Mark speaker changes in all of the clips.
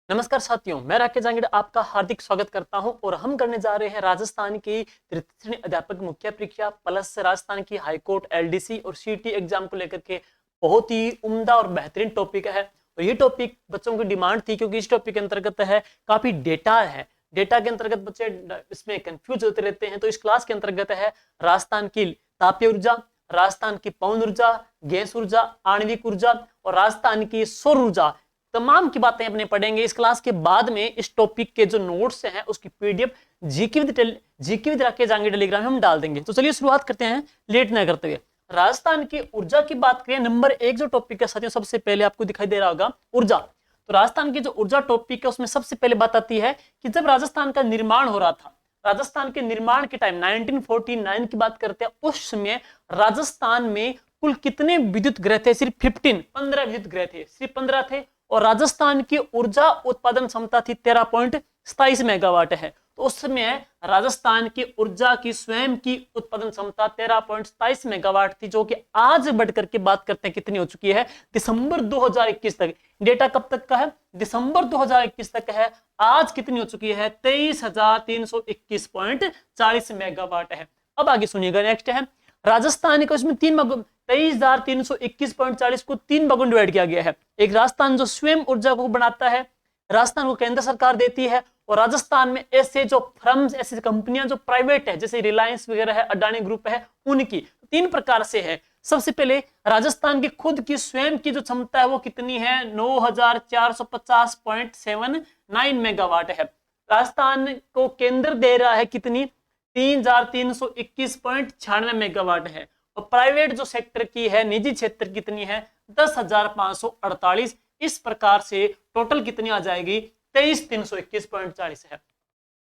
Speaker 1: नमस्कार साथियों, मैं राकेश जांगीड़ आपका हार्दिक स्वागत करता हूं और हम करने जा रहे हैं राजस्थान की तृतीय श्रेणी अध्यापक मुख्य परीक्षा प्लस राजस्थान की हाईकोर्ट एलडीसी और सीटी एग्जाम को लेकर के बहुत ही उम्दा और बेहतरीन टॉपिक है। और ये टॉपिक बच्चों की डिमांड थी क्योंकि इस टॉपिक के अंतर्गत है काफी डेटा है। डेटा के अंतर्गत बच्चे इसमें कंफ्यूज होते रहते हैं। तो इस क्लास के अंतर्गत है राजस्थान की तापीय ऊर्जा, राजस्थान की पवन ऊर्जा, गैस ऊर्जा, आणविक ऊर्जा और राजस्थान की सौर ऊर्जा, तमाम की बातें अपने पढ़ेंगे। इस क्लास के बाद में इस टॉपिक के जो नोट्स हैं उसकी PDF GK with Rakesh Jangid Telegram में हम डाल देंगे। तो चलिए शुरुआत करते हैं लेट न करते हुए। राजस्थान की ऊर्जा की बात करें, नंबर 1 जो टॉपिक है साथियों, सबसे पहले आपको दिखाई दे रहा होगा ऊर्जा। तो राजस्थान की जो ऊर्जा टॉपिक है उसमें सबसे पहले बात आती है कि जब राजस्थान का निर्माण हो रहा था, राजस्थान के निर्माण के टाइम 1949 की बात करते हैं, उस समय राजस्थान में कुल कितने विद्युत ग्रह थे? सिर्फ 15 विद्युत ग्रह थे, सिर्फ 15 थे। और राजस्थान की ऊर्जा उत्पादन क्षमता थी 13.27 मेगावाट है। तो उस समय राजस्थान की ऊर्जा की स्वयं की उत्पादन क्षमता 13.27 मेगावाट थी, जो कि आज बढ़कर के बात करते हैं कितनी हो चुकी है दिसंबर 2021 तक। डेटा कब तक का है? दिसंबर 2021 तक है। आज कितनी हो चुकी है? 23,321.40 मेगावाट है। अब आगे सुनिएगा, नेक्स्ट है राजस्थान को, इसमें 23,321.40 को 3 भागों में डिवाइड किया गया है। एक राजस्थान जो स्वयं ऊर्जा को बनाता है, राजस्थान को केंद्र सरकार देती है, और राजस्थान में ऐसे जो फर्म्स, ऐसी कंपनियां जो प्राइवेट है, जैसे रिलायंस वगैरह है, अडानी ग्रुप है, उनकी 3 प्रकार से है। सबसे पहले राजस्थान की खुद की स्वयं की जो क्षमता है वो कितनी है? 9,450.79 मेगावाट है। राजस्थान को केंद्र दे रहा है कितनी? 3,321.96 मेगावाट है। और प्राइवेट जो सेक्टर की है, निजी क्षेत्र कितनी है? 10,548। इस प्रकार से टोटल कितनी आ जाएगी? 23,321.40 है।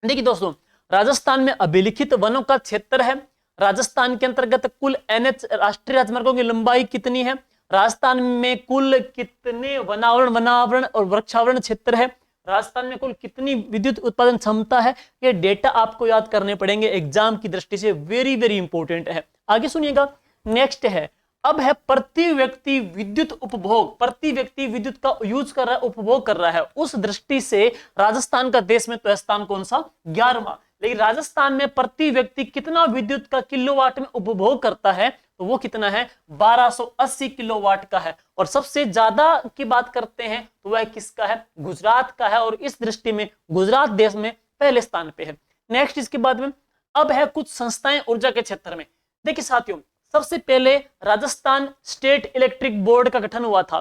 Speaker 1: देखिए दोस्तों, राजस्थान में अभिलिखित वनों का क्षेत्र है। राजस्थान के अंतर्गत कुल एनएच राष्ट्रीय राजमार्गों की लंबाई कितनी है? राजस्थान में कुल कितने वनावरण और वृक्षावरण क्षेत्र है? राजस्थान में कुल कितनी विद्युत उत्पादन क्षमता है? ये डेटा आपको याद करने पड़ेंगे, एग्जाम की दृष्टि से वेरी वेरी इंपॉर्टेंट है। आगे सुनिएगा, नेक्स्ट है अब है प्रति व्यक्ति विद्युत उपभोग। प्रति व्यक्ति विद्युत का यूज कर रहा है, उपभोग कर रहा है। उस दृष्टि से राजस्थान का देश में तो स्थान कौन सा? 11वां। लेकिन राजस्थान में प्रति व्यक्ति कितना विद्युत का किलोवाट में उपभोग करता है? तो वो कितना है? 1280 किलोवाट का है। और सबसे ज्यादा की बात करते हैं तो वह किसका है? गुजरात का है। और इस दृष्टि में गुजरात देश में पहले स्थान पे है। नेक्स्ट इसके बाद में अब है कुछ संस्थाएं ऊर्जा के क्षेत्र में। देखिए साथियों, सबसे पहले राजस्थान स्टेट इलेक्ट्रिक बोर्ड का गठन हुआ था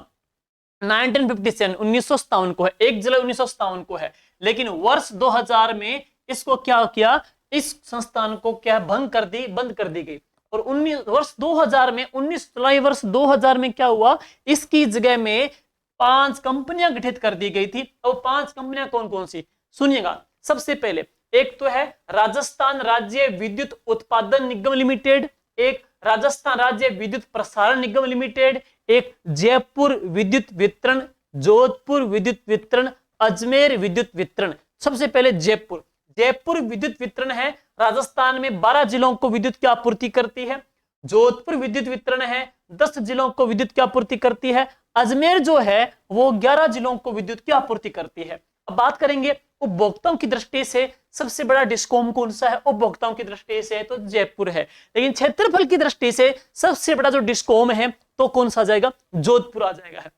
Speaker 1: 1957 1957 को है, 1 जुलाई 1957 को है। लेकिन वर्ष 2000 में इसको क्या किया? इस संस्थान को क्या बंद कर दी गई। और 19 वर्ष 2000 में 19 जुलाई वर्ष 2000 में क्या हुआ? इसकी जगह में 5 कंपनियां गठित कर दी गई थी। और 5 कंपनियां कौन कौन सी? सुनिएगा, सबसे पहले एक तो है राजस्थान राज्य विद्युत उत्पादन निगम लिमिटेड, एक राजस्थान राज्य विद्युत प्रसारण निगम लिमिटेड, एक जयपुर विद्युत वितरण, जोधपुर विद्युत वितरण, अजमेर विद्युत वितरण। सबसे पहले जयपुर विद्युत वितरण है, राजस्थान में 12 जिलों को विद्युत की आपूर्ति करती है। जोधपुर विद्युत वितरण है, 10 जिलों को विद्युत की आपूर्ति करती है। अजमेर जो है वो 11 जिलों को विद्युत की आपूर्ति करती है। अब बात करेंगे उपभोक्ताओं की दृष्टि से सबसे बड़ा डिस्कॉम कौन सा है? उपभोक्ताओं की दृष्टि से तो जयपुर है। लेकिन क्षेत्रफल की दृष्टि से सबसे बड़ा जो डिस्कॉम है तो कौन सा आ जाएगा? जोधपुर आ जाएगा है।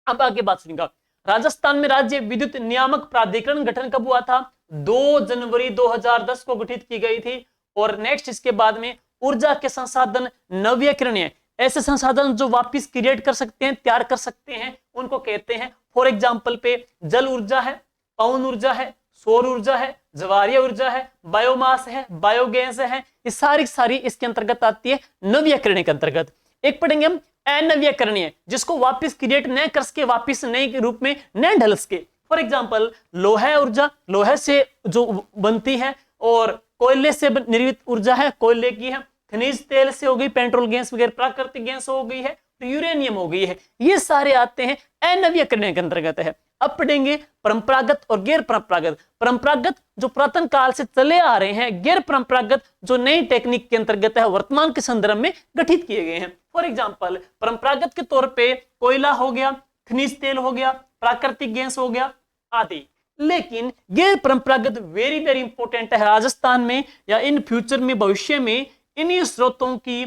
Speaker 1: अब आगे बात सुनिएगा, राजस्थान में राज्य विद्युत नियामक प्राधिकरण गठन कब हुआ था? 2 जनवरी 2010 को गठित की गई थी। और नेक्स्ट इसके बाद में ऊर्जा के संसाधन नवीकरणीय, ऐसे संसाधन जो वापिस क्रिएट कर सकते हैं, तैयार कर सकते हैं, उनको कहते हैं। फॉर एग्जाम्पल पे जल ऊर्जा है, पवन ऊर्जा है, सौर ऊर्जा है, ज्वारीय ऊर्जा है, बायोमास है, बायोगैस है, ये सारी इसके अंतर्गत आती है नवीकरणीय के अंतर्गत। एक पढ़ेंगे हम अनवीकरणीय, जिसको वापस क्रिएट न कर सके, वापस नए के रूप में न ढल सके। फॉर एग्जाम्पल लोहा ऊर्जा, लोहे से जो बनती है, और कोयले से निर्मित ऊर्जा है, कोयले की है। खनिज तेल से हो गई, पेट्रोल गैस वगैरह, प्राकृतिक गैस हो गई है, तो यूरेनियम हो गई है। ये सारे आते हैं अनवीकरणीय के अंतर्गत है। अब पढ़ेंगे परंपरागत और गैर परंपरागत। परंपरागत जो पुरातन काल से चले आ रहे हैं, गैर परंपरागत जो नई टेक्निक के अंतर्गत है, वर्तमान के संदर्भ में गठित किए गए हैं। फॉर एग्जांपल परंपरागत के तौर पे कोयला हो गया, खनिज तेल हो गया, प्राकृतिक गैस हो गया, आदि। लेकिन गैर परंपरागत वेरी वेरी इंपॉर्टेंट है। राजस्थान में या इन फ्यूचर में, भविष्य में इन्हीं स्रोतों की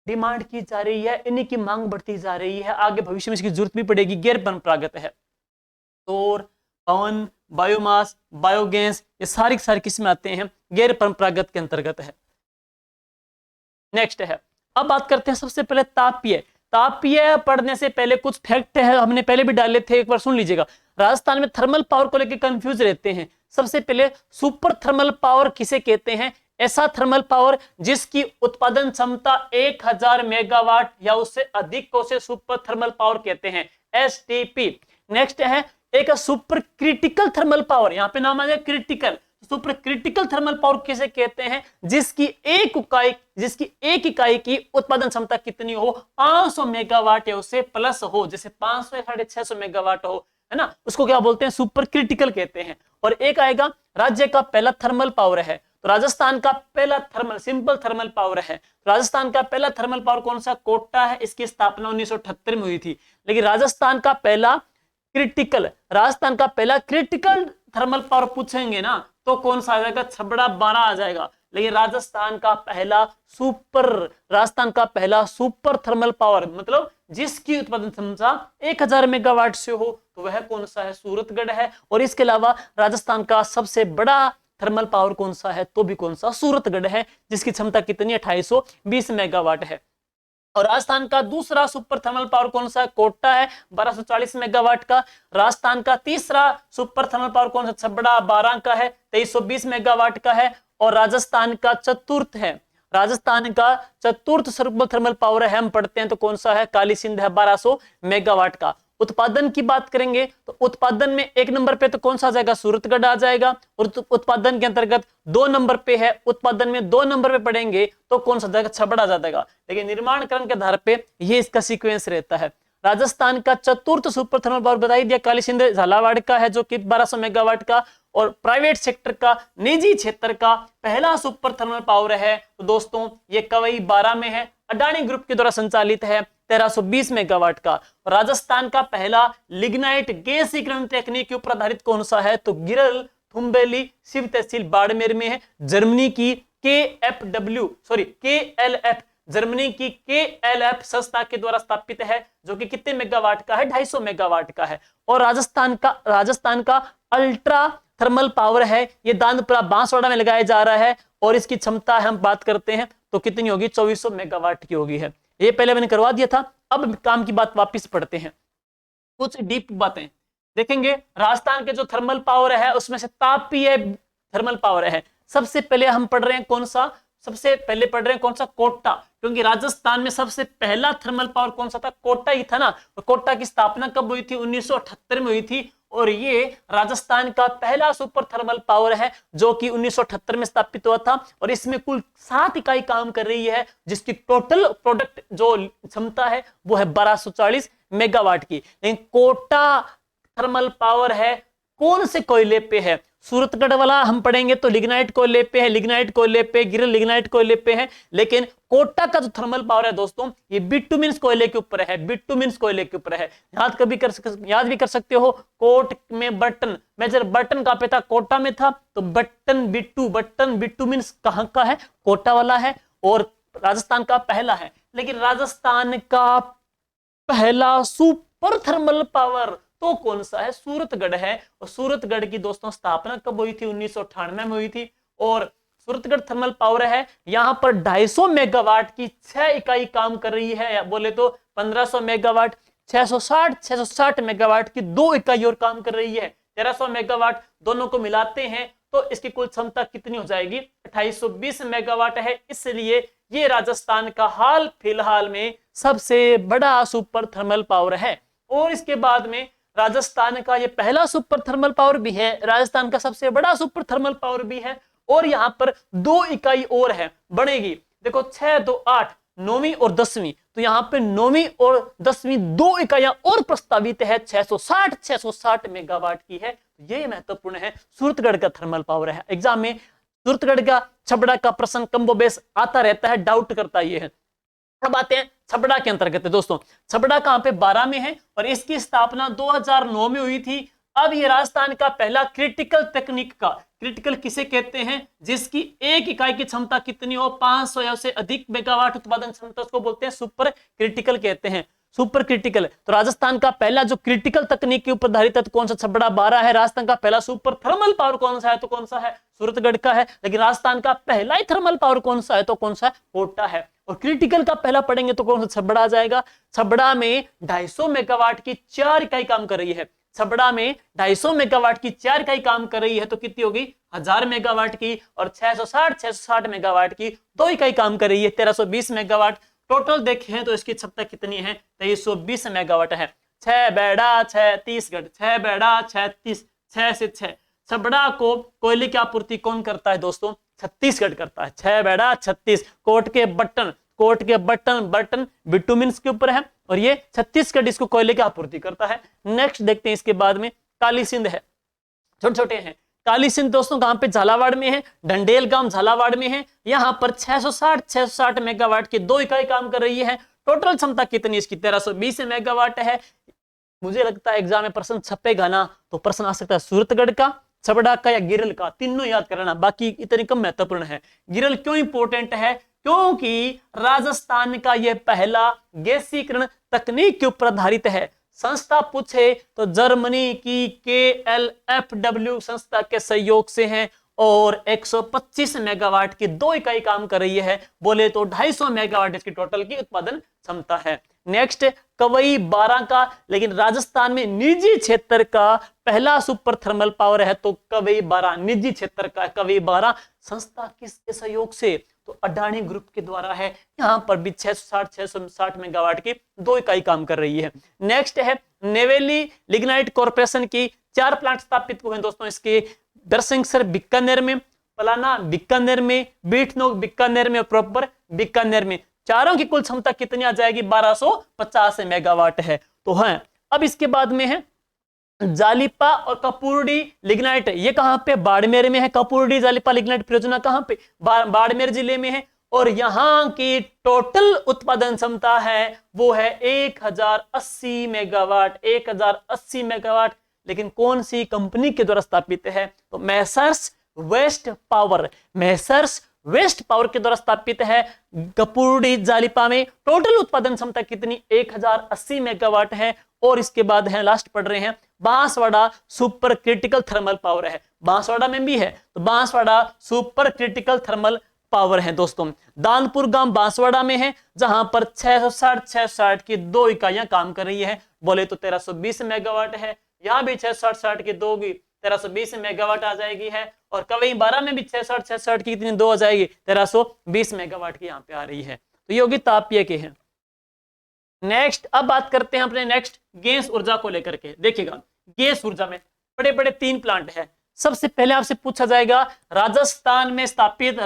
Speaker 1: डिमांड की जा रही है, इन्हीं की मांग बढ़ती जा रही है, आगे भविष्य में इसकी जरूरत भी पड़ेगी। गैर परंपरागत है सौर, पवन, बायोमास, बायोगैस, ये सारी किस्में आते हैं, गैर परंपरागत के अंतर्गत है। नेक्स्ट है, अब बात करते हैं सबसे पहले तापीय। तापीय पढ़ने से पहले कुछ फैक्ट है, हमने पहले भी डाले थे, एक बार सुन लीजिएगा। राजस्थान में थर्मल पावर को लेकर कंफ्यूज रहते हैं। सबसे पहले सुपर थर्मल पावर किसे कहते हैं? ऐसा थर्मल पावर जिसकी उत्पादन क्षमता 1000 मेगावाट या उससे अधिक को से सुपर थर्मल पावर कहते हैं, एसटीपी। नेक्स्ट है एक सुपर क्रिटिकल थर्मल पावर, यहां पे नाम आ जाए critical. Super critical thermal power किसे कहते हैं? जिसकी एक इकाई की उत्पादन क्षमता कितनी हो? 500 मेगावाट या उससे प्लस हो। जैसे 500 या 650 मेगावाट हो, है ना, उसको क्या बोलते हैं? सुपर क्रिटिकल कहते हैं। और एक आएगा राज्य का पहला थर्मल पावर है, तो राजस्थान का पहला थर्मल सिंपल थर्मल पावर है। राजस्थान का पहला थर्मल पावर कौन सा? कोटा है। इसकी स्थापना 1978 में हुई थी। लेकिन राजस्थान का पहला क्रिटिकल थर्मल पावर पूछेंगे ना तो कौन सा आ जाएगा? छबड़ा 12 आ जाएगा। लेकिन राजस्थान का पहला सुपर थर्मल पावर, मतलब जिसकी उत्पादन क्षमता 1000 मेगावाट से हो, तो वह कौन सा है? सूरतगढ़ है। और इसके अलावा राजस्थान का सबसे बड़ा थर्मल पावर कौन सा है? तो भी कौन सा? सूरतगढ़ है, जिसकी क्षमता कितनी है? 2820 मेगावाट है। और राजस्थान का दूसरा सुपर थर्मल पावर कौन सा है? कोटा है, 1240 मेगावाट का। राजस्थान का तीसरा सुपर थर्मल पावर कौन सा? छबड़ा 12 का है, 2320 मेगावाट का है। और राजस्थान का चतुर्थ सुपर थर्मल पावर है, हम पढ़ते हैं तो कौन सा है? काली सिंध है, 1200 मेगावाट का। उत्पादन की बात करेंगे तो उत्पादन में 1 नंबर पे तो कौन सा आ जाएगा? सूरतगढ़ आ जाएगा। और उत्पादन के अंतर्गत 2 नंबर पे है, उत्पादन में 2 नंबर पे पढ़ेंगे तो कौन सा जाएगा? छबड़ा आ जाएगा। लेकिन निर्माणकरण के आधार पे ये इसका सीक्वेंस रहता है। राजस्थान का चतुर्थ सुपर थर्मल पावर बता ही दिया, काली सिंध झालावाड़ का है, जो कि 1200 मेगावाट का। और प्राइवेट सेक्टर का, निजी क्षेत्र का पहला सुपर थर्मल पावर है तो दोस्तों ये कवई 12 में है, अडानी ग्रुप के द्वारा संचालित है, 1320 मेगावाट का। राजस्थान का पहला लिग्नाइट गैसीकरण तकनीक के ऊपर आधारित कौन सा है? तो गिरल थुम्बेली शिव तहसील बाड़मेर में है। जर्मनी की KLF जर्मनी की KLF संस्था के द्वारा स्थापित है, जो कि कितने मेगावाट का है? 250 मेगावाट का है। और राजस्थान का अल्ट्रा थर्मल पावर है, ये दांतपुरा बांसवाड़ा में लगाया जा रहा है। और इसकी क्षमता हम बात करते हैं तो कितनी होगी? 2400 मेगावाट की होगी है। ये पहले मैंने करवा दिया था। अब काम की बात वापस पढ़ते हैं, कुछ डीप बातें देखेंगे। राजस्थान के जो थर्मल पावर है उसमें से तापीय थर्मल पावर है। सबसे पहले हम पढ़ रहे हैं कौन सा? कोटा, क्योंकि राजस्थान में सबसे पहला थर्मल पावर कौन सा था? कोटा ही था ना। तो कोटा की स्थापना कब हुई थी? 1978 में हुई थी। और ये राजस्थान का पहला सुपर थर्मल पावर है, जो कि 1978 में स्थापित हुआ था। और इसमें कुल 7 इकाई काम कर रही है, जिसकी टोटल प्रोडक्ट जो क्षमता है वो है 1240 मेगावाट की। लेकिन कोटा थर्मल पावर है कौन से कोयले पे है? सूरतगढ़ वाला हम पढ़ेंगे तो लिग्नाइट कोयले पे है, गिरल लिग्नाइट कोयले पे है। लेकिन कोटा का जो थर्मल पावर है दोस्तों, ये बिटुमिन्स कोयले के ऊपर है, याद भी कर सकते हो। कोट में बटन, मेजर बटन कहां पे था? कोटा में था। तो बटन बिटुमिन्स कहां का है? कोटा वाला है। और राजस्थान का पहला है। लेकिन राजस्थान का पहला सुपर थर्मल पावर तो कौन सा है? सूरतगढ़ है। और सूरतगढ़ की दोस्तों स्थापना कब हुई थी? 1998 में हुई थी। और सूरतगढ़ थर्मल पावर है, यहां पर 250 मेगावाट की 6 इकाई काम कर रही है। बोले तो 1500 मेगावाट, 660 मेगावाट की 2 इकाई और काम कर रही है। 1300 मेगावाट दोनों को मिलाते हैं तो इसकी कुल क्षमता कितनी हो जाएगी? 2820 मेगावाट है। इसलिए ये राजस्थान का हाल फिलहाल में सबसे बड़ा सुपर थर्मल पावर है। और इसके बाद में राजस्थान का ये पहला सुपर थर्मल पावर भी है, राजस्थान का सबसे बड़ा सुपर थर्मल पावर भी है। और यहां पर 2 इकाई और है, बढ़ेगी। देखो 6, 2, 8, 9वीं और 10वीं। तो यहाँ पे 9वीं और 10वीं 2 इकाइयां और प्रस्तावित है, 660 मेगावाट की है। ये महत्वपूर्ण है। सूरतगढ़ का थर्मल पावर है। एग्जाम में सूरतगढ़ का छबड़ा का प्रश्न कम्बोबेश आता रहता है, डाउट करता ये है। अब आते हैं छबड़ा के अंतर्गत। दोस्तों छबड़ा कहां पे? 12 में है। और इसकी स्थापना 2009 में हुई थी। अब ये राजस्थान का पहला क्रिटिकल तकनीक का, क्रिटिकल किसे कहते हैं, जिसकी एक इकाई की क्षमता कितनी हो 500 या उससे अधिक मेगावाट उत्पादन क्षमता, उसको बोलते हैं सुपर क्रिटिकल कहते हैं, सुपर क्रिटिकल। तो राजस्थान का पहला जो क्रिटिकल तकनीक के ऊपर आधारित है तो कौन सा, छबड़ा 12 है। राजस्थान का पहला सुपर थर्मल पावर कौन सा है, तो कौन सा है, सूरतगढ़ का है। लेकिन राजस्थान का पहला ही थर्मल पावर कौन सा है, तो कौन सा है, कोटा है। और क्रिटिकल का पहला पढ़ेंगे तो कौन सा, छबड़ा आ जाएगा। छबड़ा में 250 मेगावाट की 4 इकाई काम कर रही है। छबड़ा में 250 मेगावाट की 4 इकाई काम कर रही है, तो कितनी होगी 1000 मेगावाट की। और 660 मेगावाट की 2 इकाई काम कर रही है, 1320 मेगावाट। टोटल देखें तो इसकी क्षमता कितनी है, 2320 मेगावाट है। 6 बेड़ा 6 30 गढ़, 6 बेड़ा 6 30, 6 से 6। छबड़ा को कोयले की आपूर्ति कौन करता है दोस्तों, छत्तीसगढ़ करता है। 6 बेड़ा 36। कोर्ट के बटन, कोर्ट के बटन बिटुमिन्स के ऊपर है, और ये छत्तीसगढ़ इसको कोयले की आपूर्ति करता है। नेक्स्ट देखते हैं इसके बाद में काली सिंध है, छोटे छोटे हैं। काली सिंध दोस्तों कहां पे, झालावाड़ में है, डंडेल गांव झालावाड़ में है। यहां पर 660 मेगावाट की 2 इकाई काम कर रही है। टोटल क्षमता कितनी इसकी, 1320 मेगावाट है। मुझे लगता है एग्जाम में प्रश्न छपेगा ना, तो प्रश्न आ सकता है सूरतगढ़ का, छबड़ा का या गिरल का, तीनों याद करना, बाकी इतनी कम महत्वपूर्ण है। गिरल क्यों इंपॉर्टेंट है, क्योंकि राजस्थान का यह पहला गैसीकरण तकनीक के ऊपर आधारित है। संस्था पूछे तो जर्मनी की KLFW संस्था के सहयोग से है, और 125 मेगावाट की 2 इकाई काम कर रही है। बोले तो 250 मेगावाट इसकी टोटल की उत्पादन क्षमता है। नेक्स्ट कवई 12 का, लेकिन राजस्थान में निजी क्षेत्र का पहला सुपर थर्मल पावर है, तो कवई 12 निजी क्षेत्र का। कवई 12 संस्था किसके सहयोग से, तो अडानी ग्रुप के द्वारा है। यहां पर भी 660 मेगावाट की 2 इकाई काम कर रही है। नेक्स्ट है नेवेली लिग्नाइट कॉर्पोरेशन की 4 प्लांट स्थापित हुए हैं दोस्तों इसके, दरसिंगसर बीकानेर में, पलाना बीकानेर में, बीठनोक बीकानेर में, प्रॉपर बीकानेर में। चारों की कुल क्षमता कितनी आ जाएगी, 1250 मेगावाट है। तो है अब इसके बाद में है जालिपा और कपूरडी लिग्नाइट, ये कहां पे, बाड़मेर में है। कपूरडी जालिपा लिग्नाइट परियोजना कहां पे, बाड़मेर जिले में है। और यहां की टोटल उत्पादन क्षमता है वो है 1080 मेगावाट, 1080 मेगावाट। लेकिन कौन सी कंपनी के द्वारा स्थापित है, तो messrs west power, messrs west power के द्वारा स्थापित है। कपूरडी जालिपा में टोटल उत्पादन क्षमता कितनी, 1080 मेगावाट है। और इसके बाद है लास्ट पढ़ रहे हैं Banswara super critical thermal power है। बांसवाड़ा में भी है, तो Banswara super critical thermal power है दोस्तों। दानपुर गांव बांसवाड़ा में है, जहां पर 660 की 2 इकाइयां काम कर रही है। बोले तो 1320 मेगावाट है। यहां भी 660 की 2 की 1320 मेगावाट आ जाएगी है। और कवई 12 में भी 660 की कितनी 2 आ जाएगी, 1320 मेगावाट की यहाँ पे आ रही है। तो ये होगी तापीय के हैं। नेक्स्ट अब बात करते हैं अपने नेक्स्ट गैस ऊर्जा को लेकर के। देखिएगा गैस ऊर्जा में बड़े बड़े 3 प्लांट है। सबसे पहले आपसे पूछा जाएगा राजस्थान में स्थापित,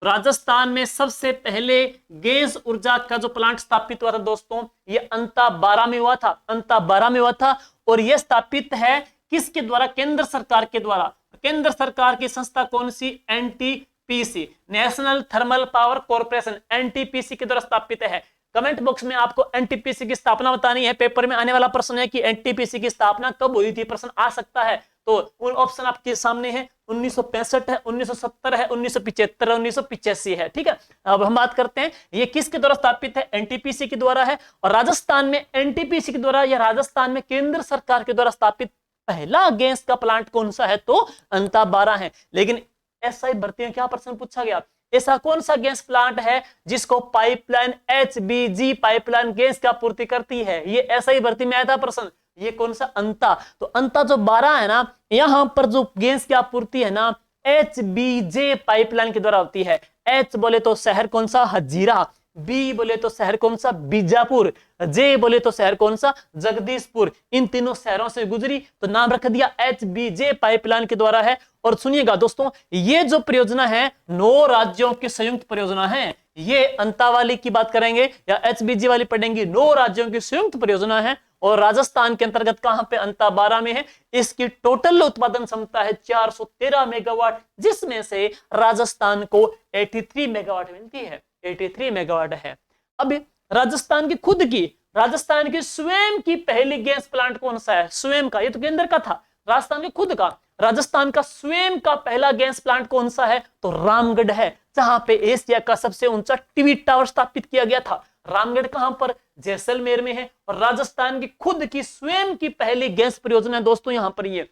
Speaker 1: राजस्थान में सबसे पहले गैस ऊर्जा का जो प्लांट स्थापित हुआ था दोस्तों, ये अंता 12 में हुआ था, अंता 12 में हुआ था। और यह स्थापित है किसके द्वारा, केंद्र सरकार के द्वारा। केंद्र सरकार की संस्था कौन सी, NTPC, national thermal power corporation, NTPC के द्वारा स्थापित है। कमेंट बॉक्स में आपको NTPC की स्थापना बतानी है। पेपर में आने वाला प्रश्न है कि NTPC की स्थापना कब हुई थी, प्रश्न आ सकता है। तो उन ऑप्शन आपके सामने है, 1965 है, 1970 है, 1975 है, 1985 है। ठीक है, अब हम बात करते हैं ये किसके द्वारा स्थापित है, NTPC के द्वारा है। और राजस्थान में NTPC के द्वारा या राजस्थान में केंद्र सरकार के द्वारा स्थापित पहला गैस का प्लांट कौन सा है, तो अंता 12 है। लेकिन SI भर्ती में क्या प्रश्न पूछा गया, ऐसा कौन सा गैस प्लांट है जिसको पाइपलाइन HBG पाइपलाइन गैस की आपूर्ति करती है, ये SI भर्ती में आया था प्रश्न। ये कौन सा, अंता। तो अंता जो 12 है ना, यहां पर जो गैस की आपूर्ति है ना HBJ पाइपलाइन के द्वारा होती है। H बोले तो शहर कौन सा, हजीरा। B बोले तो शहर कौन सा, बीजापुर। J बोले तो शहर कौन सा, जगदीशपुर। इन तीनों शहरों से गुजरी तो नाम रख दिया HBJ पाइपलाइन के द्वारा है। और सुनिएगा दोस्तों, ये जो परियोजना है 9 राज्यों की संयुक्त परियोजना है। ये अंता वाली की बात करेंगे या HBJ वाली पढ़ेंगे, 9 राज्यों की संयुक्त परियोजना है। और राजस्थान के अंतर्गत कहां पे, अंता 12 में है। इसकी टोटल उत्पादन क्षमता है 413 मेगावाट, जिसमें से राजस्थान को 83 मेगावाट मिलती है, 83 मेगावाट है। अब राजस्थान की खुद की राजस्थान की स्वयं की पहली गैस प्लांट कौन सा है? स्वयं का, ये तो केंद्र का था, राजस्थान के खुद का। राजस्थान का स्वयं का पहला गैस प्लांट कौन सा है? तो रामगढ़ है, जहां पे एशिया का सबसे ऊंचा टीवी टावर स्थापित किया गया था। रामगढ़ कहां पर? जैसलमेर में है। और राजस्थान की खुद की स्वयं की पहली गैस परियोजना दोस्तों यहां पर ये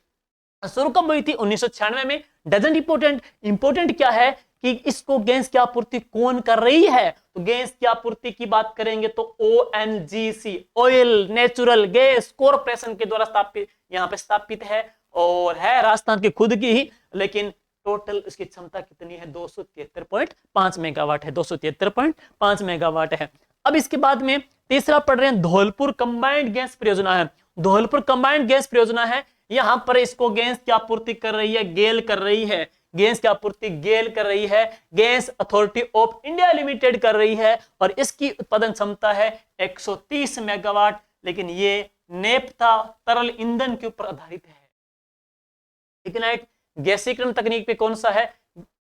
Speaker 1: शुरू कब हुई थी? 1996 में। डजंट इंपोर्टेंट, इंपोर्टेंट क्या है कि इसको गैस की आपूर्ति कौन कर रही है? तो गैस की आपूर्ति की बात करेंगे तो ONGC, oil natural gas corporation के द्वारा स्थापित, यहाँ पे स्थापित है और है राजस्थान की खुद की ही। लेकिन टोटल इसकी क्षमता कितनी है? 273.5 मेगावाट है, 273.5 मेगावाट है। अब इसके बाद में तीसरा पढ़ रहे हैं, धौलपुर कंबाइंड गैस परियोजना है। धौलपुर कंबाइंड गैस परियोजना है, यहां पर इसको गैस की आपूर्ति कर रही है गेल कर रही है, गैस की आपूर्ति गेल कर रही है, gas authority of India limited कर रही है। और इसकी उत्पादन क्षमता है 130 मेगावाट। लेकिन ये नेपथा तरल ईंधन के ऊपर आधारित है। लिग्नाइट गैसीकरण तकनीक पे कौन सा है?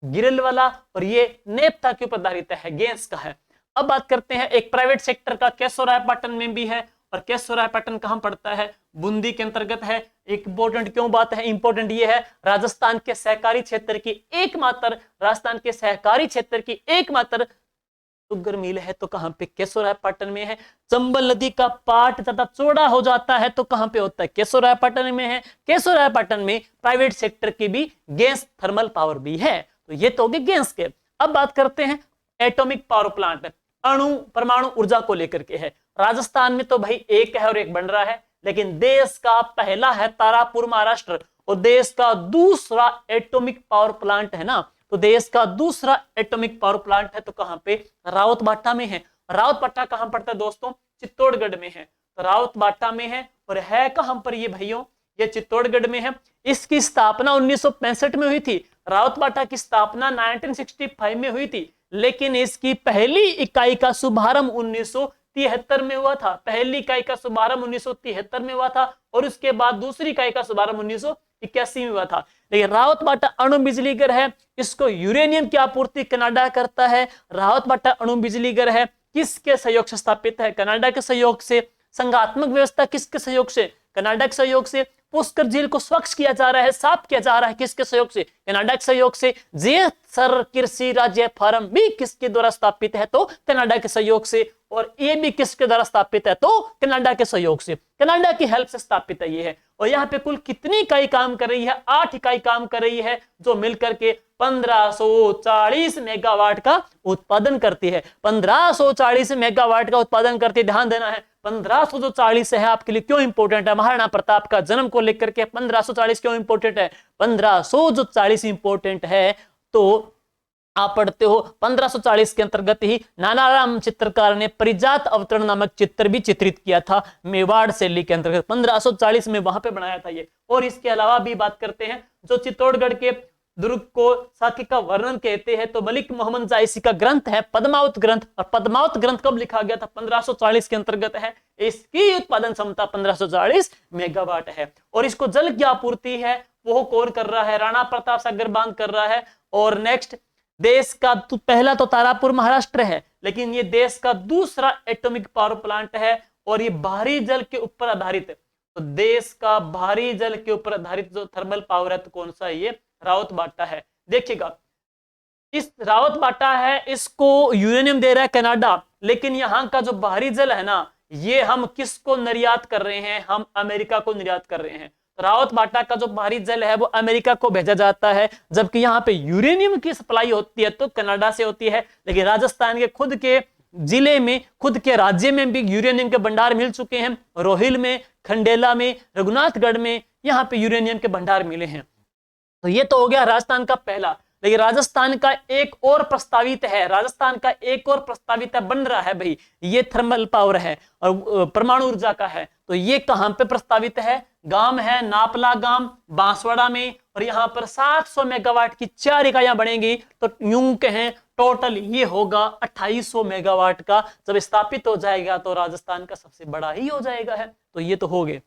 Speaker 1: गिरिल वाला। और ये नेपथा के ऊपर आधारित है, गैस का है। अब बात करते हैं एक प्राइवेट सेक्टर का, केशोरायपाटन में भी है। और केशोरायपाटन कहां पड़ता है? बूंदी के अंतर्गत है। एक इंपोर्टेंट क्यों बात है? इंपोर्टेंट ये है, राजस्थान के सहकारी क्षेत्र की एकमात्र शुगर मिल है तो कहां पे? केशोरायपाटन में है। चंबल नदी का पाट ज्यादा चौड़ा हो जाता है तो कहां पे होता है? केशोरायपाटन में है। केशोरायपाटन में प्राइवेट सेक्टर की भी गैस थर्मल पावर भी है। तो ये तो हो गए गैस के। अब बात करते हैं एटॉमिक पावर प्लांट, अणु परमाणु ऊर्जा को लेकर के है। राजस्थान में तो भाई एक है और एक बन रहा है, लेकिन देश का पहला है तारापुर महाराष्ट्र। और देश का दूसरा एटॉमिक पावर प्लांट है ना, तो देश का दूसरा एटॉमिक पावर प्लांट है तो कहां पे? रावतबाटा में है। रावतबाटा कहां पड़ता है दोस्तों? चित्तौड़गढ़ में है। तो रावतबाटा में है। और है कहां पर ये भाइयों? ये चित्तौड़गढ़ में है। इसकी स्थापना 1965 में हुई थी। रावतबाटा की स्थापना 1965 में हुई थी, लेकिन इसकी पहली इकाई का शुभारंभ 1973 में हुआ था। पहली इकाई का शुभारंभ 1973 में हुआ था और उसके बाद दूसरी इकाई का शुभारंभ 1981 में हुआ था। लेकिन रावतबाटा अणु बिजली घर है, इसको यूरेनियम की आपूर्ति कनाडा करता है। रावतबाटा अणु बिजली घर है, किसके सहयोग से स्थापित है? कनाडा के सहयोग से। संघात्मक व्यवस्था किसके सहयोग से? कनाडा के सहयोग से। पुष्कर झील को स्वच्छ किया जा रहा है, साफ किया जा रहा है, किसके सहयोग से? कनाडा के सहयोग से। जेसर कृषि राज्य फार्म भी किसके द्वारा स्थापित है? तो कनाडा के सहयोग से। और ये भी किसके द्वारा स्थापित है? तो कनाडा के सहयोग से, कनाडा की हेल्प से स्थापित है ये है। और यहाँ पे कुल कितनी इकाई काम कर रही है? 8 इकाई काम कर रही है, जो मिलकर के 1540 मेगावाट का उत्पादन करती है। 1540 मेगावाट का उत्पादन करती है। ध्यान देना है 1540 है आपके लिए क्यों इंपोर्टेंट है? महाराणा प्रताप का जन्म को लेकर के 1540 क्यों इंपोर्टेंट है? 1540 इंपोर्टेंट है तो आप पढ़ते हो 1540 के अंतर्गत ही नानाराम चित्रकार ने परिजात अवतरण नामक चित्र भी चित्रित किया था मेवाड़ शैली के अंतर्गत। 1540 में वहां पे बनाया था ये। और इसके अलावा भी बात करते हैं, जो चित्तौड़गढ़ के दुर्ग को साकी का वर्णन कहते हैं तो मलिक मोहम्मद जायसी का ग्रंथ है पद्मावत ग्रंथ। और पद्मावत ग्रंथ कब लिखा गया था? 1540 के अंतर्गत है। इसकी उत्पादन क्षमता 1540 मेगावाट है। और इसको जल की आपूर्ति है वो कौन कर रहा है? राणा प्रताप सागर बांध कर रहा है। और नेक्स्ट, देश का पहला तो तारापुर महाराष्ट्र है, लेकिन ये देश का दूसरा एटॉमिक पावर प्लांट है और ये बाहरी जल के ऊपर आधारित है। तो देश का बाहरी जल के ऊपर आधारित जो थर्मल पावर है तो कौन सा है? ये रावतबाटा है। देखिएगा, इस रावतबाटा है, इसको यूरेनियम दे रहा है कनाडा, लेकिन यहाँ का जो बाहरी जल है ना, ये हम किसको निर्यात कर रहे हैं? हम अमेरिका को निर्यात कर रहे हैं। रावतबाटा का जो बाहरी जल है वो अमेरिका को भेजा जाता है, जबकि यहाँ पे यूरेनियम की सप्लाई होती है तो कनाडा से होती है। लेकिन राजस्थान के खुद के जिले में, खुद के राज्य में भी यूरेनियम के भंडार मिल चुके हैं। रोहिल में, खंडेला में, रघुनाथगढ़ में यहाँ पे यूरेनियम के भंडार मिले हैं। तो ये तो हो गया राजस्थान का पहला। लेकिन राजस्थान का एक और प्रस्तावित है, राजस्थान का एक और प्रस्तावित बन रहा है भाई, ये थर्मल पावर है और परमाणु ऊर्जा का है। तो ये कहां पे प्रस्तावित है? गांव है नापला गांव, बांसवाड़ा में। और यहाँ पर 700 मेगावाट की 4 इकाइयां बनेंगी। तो यूं कहें टोटल ये होगा 2800 मेगावाट का। जब स्थापित हो जाएगा तो राजस्थान का सबसे बड़ा ही हो जाएगा है। तो ये तो हो गए।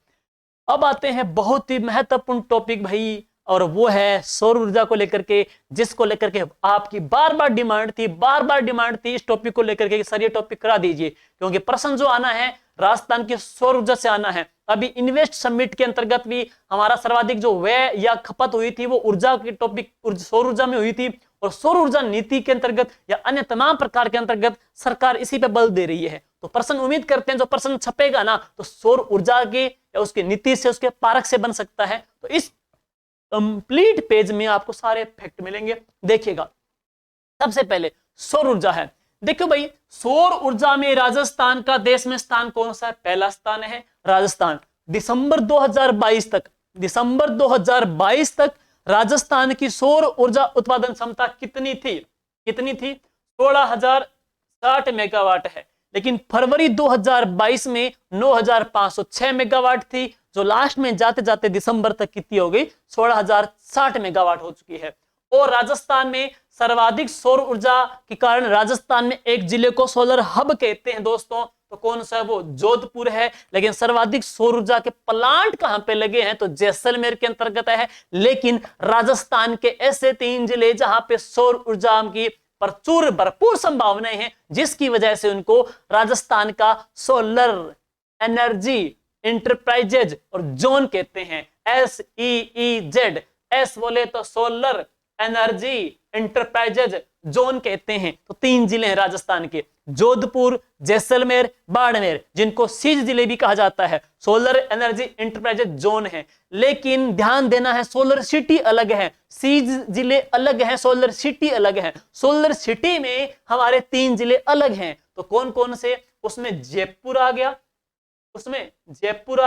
Speaker 1: अब आते हैं बहुत ही महत्वपूर्ण टॉपिक भाई, और वो है सौर ऊर्जा को लेकर के, जिसको लेकर के आपकी बार बार डिमांड थी इस टॉपिक को लेकर के, सर ये टॉपिक करा दीजिए, क्योंकि प्रश्न जो आना है राजस्थान की सौर ऊर्जा से आना है। अभी इन्वेस्ट समिट के अंतर्गत भी हमारा सर्वाधिक जो व्यय या खपत हुई थी वो ऊर्जा की टॉपिक सौर ऊर्जा में हुई थी, और सौर ऊर्जा नीति के अंतर्गत या अन्य तमाम प्रकार के अंतर्गत सरकार इसी पे बल दे रही है। तो प्रश्न उम्मीद करते हैं जो प्रश्न छपेगा ना तो सौर ऊर्जा के या उसकी नीति से, उसके पारक से बन सकता है। तो इस कंप्लीट पेज में आपको सारे फैक्ट मिलेंगे, देखिएगा। सबसे पहले सौर ऊर्जा है, देखो भाई सौर ऊर्जा में राजस्थान का देश में स्थान कौन सा है? पहला स्थान है राजस्थान। दिसंबर 2022 तक राजस्थान की सौर ऊर्जा उत्पादन क्षमता कितनी थी? 16,060 मेगावाट है, लेकिन फरवरी 2022 में 9,506 मेगावाट थी, जो लास्ट में जाते जाते दिसंबर तक कितनी हो गई? 16,060 मेगावाट हो चुकी है। और राजस्थान में सर्वाधिक सौर ऊर्जा के कारण राजस्थान में एक जिले को सोलर हब कहते हैं दोस्तों, तो कौन सा है? वो जोधपुर है। लेकिन सर्वाधिक सौर ऊर्जा के प्लांट कहां पे लगे हैं? तो जैसलमेर के अंतर्गत है। लेकिन राजस्थान के ऐसे 3 जिले जहां पे सौर ऊर्जा की भरपूर संभावनाएं हैं, जिसकी वजह से उनको राजस्थान का सोलर एनर्जी इंटरप्राइजेज और जोन कहते हैं। SEEZ, एस बोले तो सोलर एनर्जी इंटरप्राइजेज जोन कहते हैं। तो 3 जिले हैं राजस्थान के, जोधपुर, जैसलमेर, बाड़मेर, जिनको सीज जिले भी कहा जाता है। सोलर एनर्जी इंटरप्राइजेज जोन है। लेकिन ध्यान देना है, सोलर सिटी अलग है, सीज जिले अलग हैं, सोलर सिटी अलग है। सोलर सिटी में हमारे 3 जिले अलग हैं। तो कौन कौन से? उसमें जयपुर आ गया, उसमें जोधपुर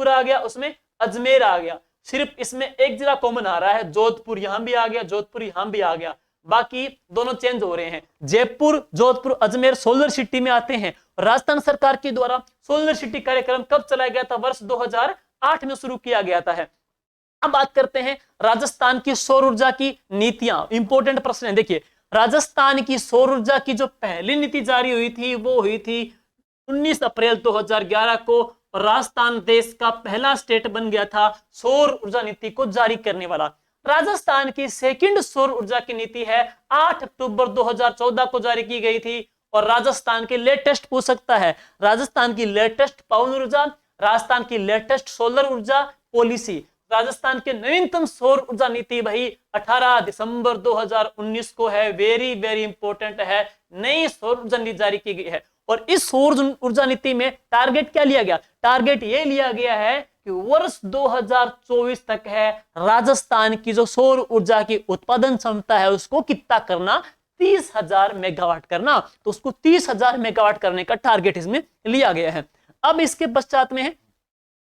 Speaker 1: आ गया, उसमें अजमेर आ गया। सिर्फ इसमें एक जिला कॉमन आ रहा है, जोधपुर यहां भी आ गया, जोधपुर यहां भी आ गया, बाकी दोनों चेंज हो रहे हैं। जयपुर, जोधपुर, अजमेर सोलर सिटी में आते हैं। राजस्थान सरकार के द्वारा सोलर सिटी कार्यक्रम कब चलाया गया था? वर्ष 2008 में शुरू किया गया था। अब बात करते हैं राजस्थान की सौर ऊर्जा की नीतियां। इंपॉर्टेंट प्रश्न है, देखिए राजस्थान की सौर ऊर्जा की जो पहली नीति जारी हुई थी वो हुई थी 19 अप्रैल 2011 को। राजस्थान देश का पहला स्टेट बन गया था सौर ऊर्जा नीति को जारी करने वाला। राजस्थान की सेकंड सौर ऊर्जा की नीति है 8 अक्टूबर 2014 को जारी की गई थी। और राजस्थान की लेटेस्ट पूछ सकता है, राजस्थान की लेटेस्ट पवन ऊर्जा, राजस्थान की लेटेस्ट सोलर ऊर्जा पॉलिसी, राजस्थान की नवीनतम सौर ऊर्जा नीति भाई 18 दिसंबर 2019 को है। वेरी वेरी इंपॉर्टेंट है, नई सौर ऊर्जा नीति जारी की गई है। और इस सौर ऊर्जा नीति में टारगेट क्या लिया गया? टारगेट ये लिया गया है कि वर्ष 2024 तक है राजस्थान की जो सौर ऊर्जा की उत्पादन क्षमता है उसको कितना करना? 30,000 मेगावाट करना। तो उसको 30,000 मेगावाट करने का टारगेट इसमें लिया गया है। अब इसके पश्चात में है